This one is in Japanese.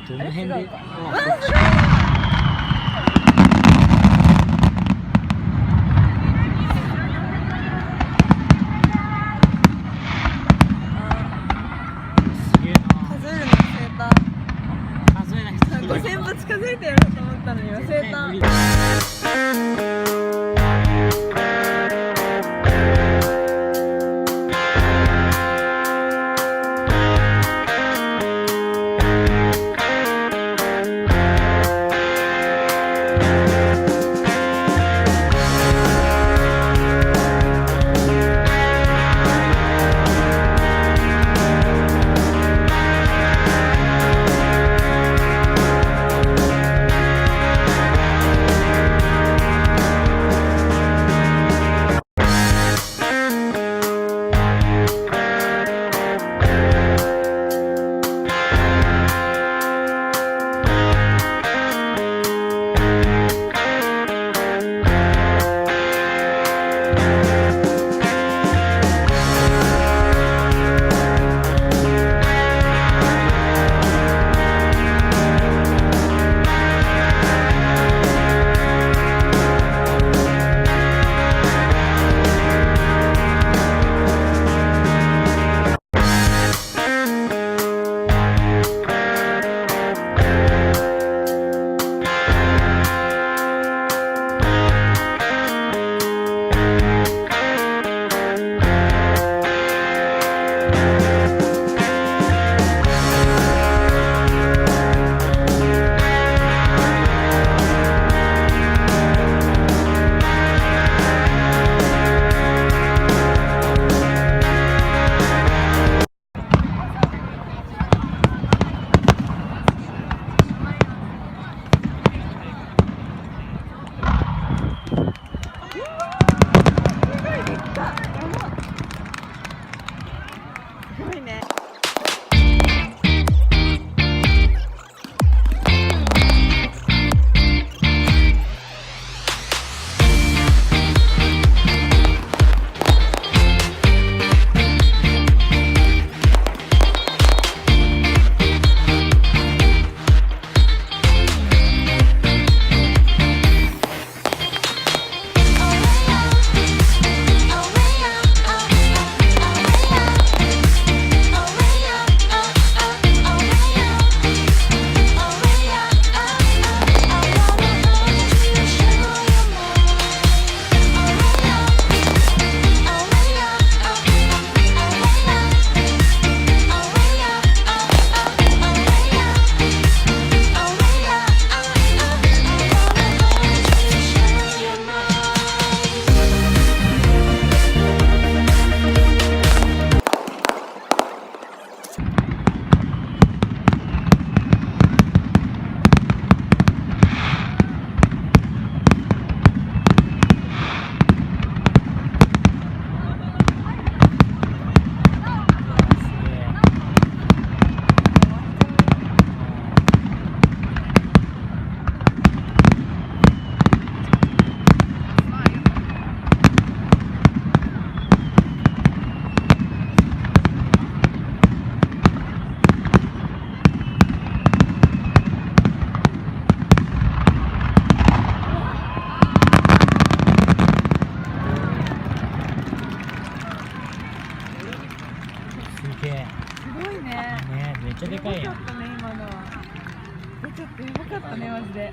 どの辺で？あれ違うか。すげえな。数えるの忘れた。数えない人いる。5000歩近づいてやろうと思ったのに忘れた。絶対無理だ。すごいね。すごいね。めっちゃでかいやん。やばかったね、今のは。ちょっとやばかったね、マジで。